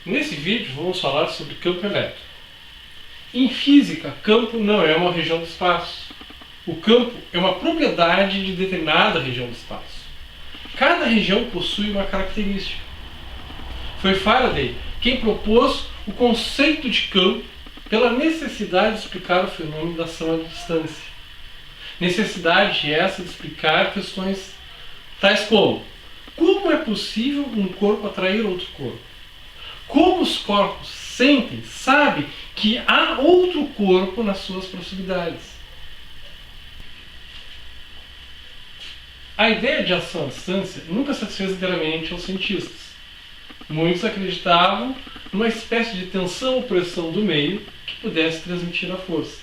Nesse vídeo vamos falar sobre campo elétrico. Em física, campo não é uma região do espaço. O campo é uma propriedade de determinada região do espaço. Cada região possui uma característica. Foi Faraday quem propôs o conceito de campo pela necessidade de explicar o fenômeno da ação à distância. Necessidade essa de explicar questões tais como é possível um corpo atrair outro corpo? Como os corpos sentem, sabem que há outro corpo nas suas proximidades? A ideia de ação à distância nunca satisfez inteiramente aos cientistas. Muitos acreditavam numa espécie de tensão ou pressão do meio que pudesse transmitir a força.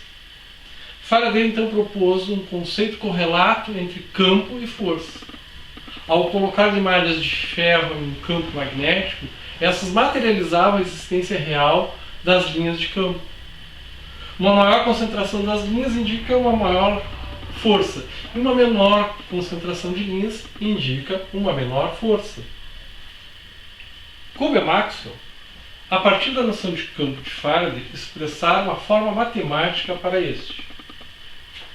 Faraday então propôs um conceito correlato entre campo e força. Ao colocar malhas de ferro em um campo magnético, essas materializavam a existência real das linhas de campo. Uma maior concentração das linhas indica uma maior força, e uma menor concentração de linhas indica uma menor força. Cobb e Maxwell, a partir da noção de campo de Faraday, expressaram uma forma matemática para este.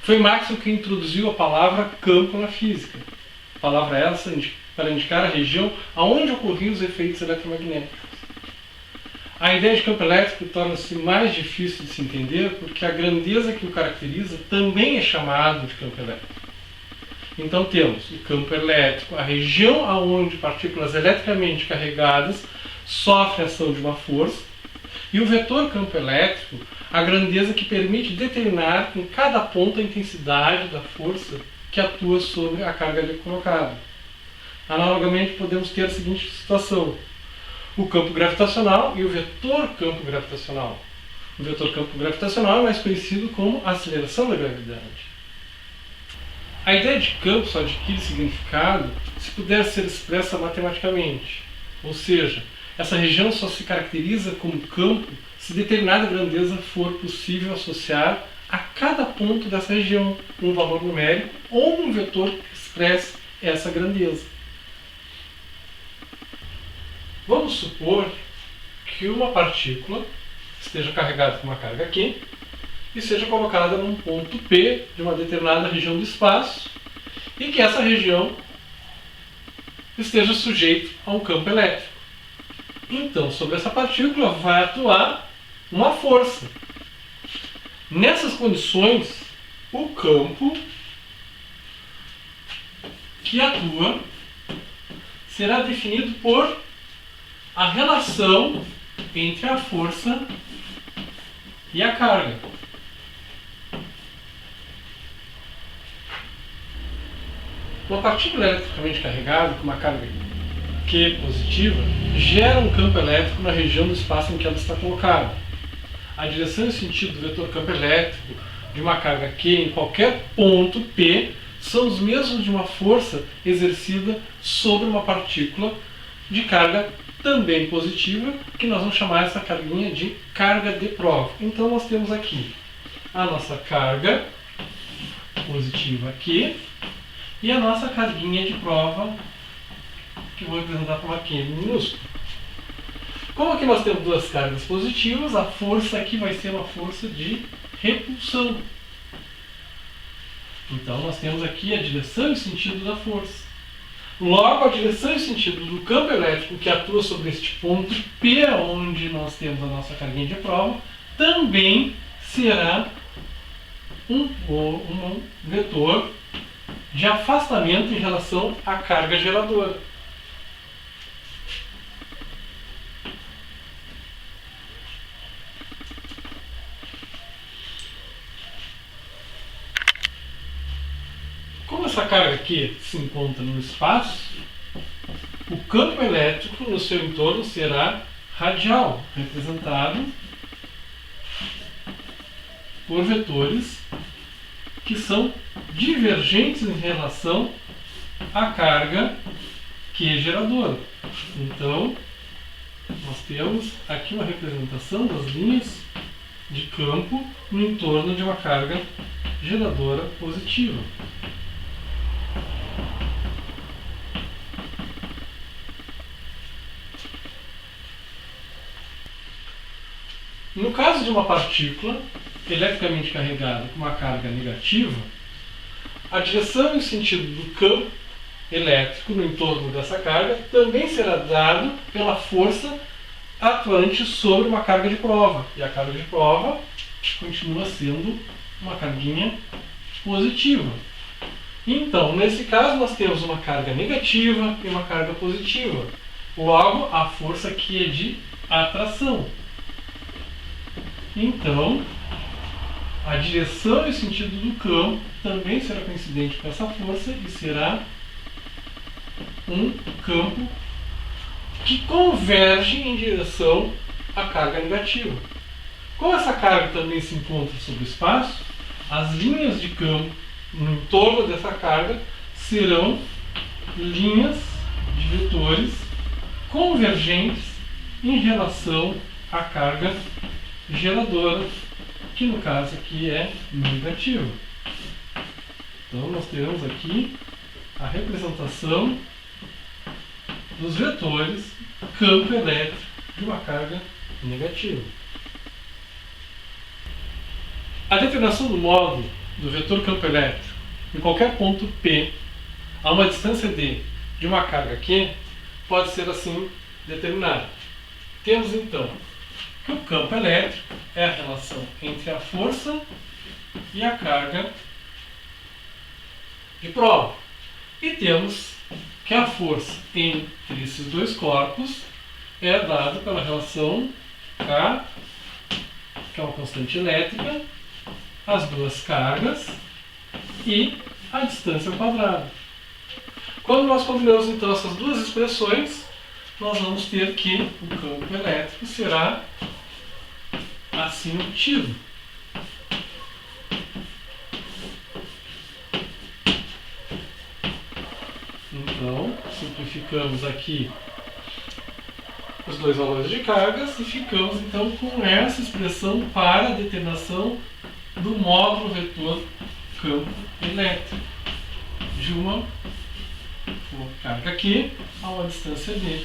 Foi Maxwell que introduziu a palavra campo na física. A palavra essa para indicar a região onde ocorriam os efeitos eletromagnéticos. A ideia de campo elétrico torna-se mais difícil de se entender porque a grandeza que o caracteriza também é chamada de campo elétrico. Então temos o campo elétrico, a região onde partículas eletricamente carregadas sofrem a ação de uma força, e o vetor campo elétrico, a grandeza que permite determinar em cada ponto a intensidade da força que atua sobre a carga ali colocada. Analogamente, podemos ter a seguinte situação: o campo gravitacional e o vetor campo gravitacional. O vetor campo gravitacional é mais conhecido como aceleração da gravidade. A ideia de campo só adquire significado se puder ser expressa matematicamente. Ou seja, essa região só se caracteriza como campo se determinada grandeza for possível associar a cada ponto dessa região um valor numérico ou um vetor que expresse essa grandeza. Vamos supor que uma partícula esteja carregada com uma carga Q e seja colocada num ponto P de uma determinada região do espaço e que essa região esteja sujeita a um campo elétrico. Então, sobre essa partícula vai atuar uma força. Nessas condições, o campo que atua será definido por a relação entre a força e a carga. Uma partícula eletricamente carregada com uma carga Q positiva gera um campo elétrico na região do espaço em que ela está colocada. A direção e o sentido do vetor campo elétrico de uma carga Q em qualquer ponto P são os mesmos de uma força exercida sobre uma partícula de carga também positiva, que nós vamos chamar essa carguinha de carga de prova. Então nós temos aqui a nossa carga positiva aqui e a nossa carguinha de prova, que eu vou representar por uma Q minúscula. Como aqui nós temos duas cargas positivas, a força aqui vai ser uma força de repulsão. Então nós temos aqui a direção e o sentido da força. Logo, a direção e o sentido do campo elétrico que atua sobre este ponto P, onde nós temos a nossa carguinha de prova, também será um vetor de afastamento em relação à carga geradora. Como essa carga aqui se encontra no espaço, o campo elétrico no seu entorno será radial, representado por vetores que são divergentes em relação à carga Q geradora. Então, nós temos aqui uma representação das linhas de campo no entorno de uma carga geradora positiva. No caso de uma partícula eletricamente carregada com uma carga negativa, a direção e o sentido do campo elétrico no entorno dessa carga também será dado pela força atuante sobre uma carga de prova. E a carga de prova continua sendo uma carguinha positiva. Então, nesse caso, nós temos uma carga negativa e uma carga positiva. Logo, a força aqui é de atração. Então, a direção e o sentido do campo também será coincidente com essa força e será um campo que converge em direção à carga negativa. Como essa carga também se encontra sobre o espaço, as linhas de campo no entorno dessa carga serão linhas de vetores convergentes em relação à carga geradora, que no caso aqui é negativa. Então nós teremos aqui a representação dos vetores campo elétrico de uma carga negativa. A determinação do módulo do vetor campo elétrico em qualquer ponto P a uma distância d de uma carga Q pode ser assim determinada. Temos então que o campo elétrico é a relação entre a força e a carga de prova. E temos que a força entre esses dois corpos é dada pela relação K, que é uma constante elétrica, as duas cargas e a distância ao quadrado. Quando nós combinamos então essas duas expressões, nós vamos ter que o campo elétrico será assim obtido. Então, simplificamos aqui os dois valores de cargas e ficamos então com essa expressão para a determinação do módulo vetor campo elétrico de uma carga Q a uma distância d.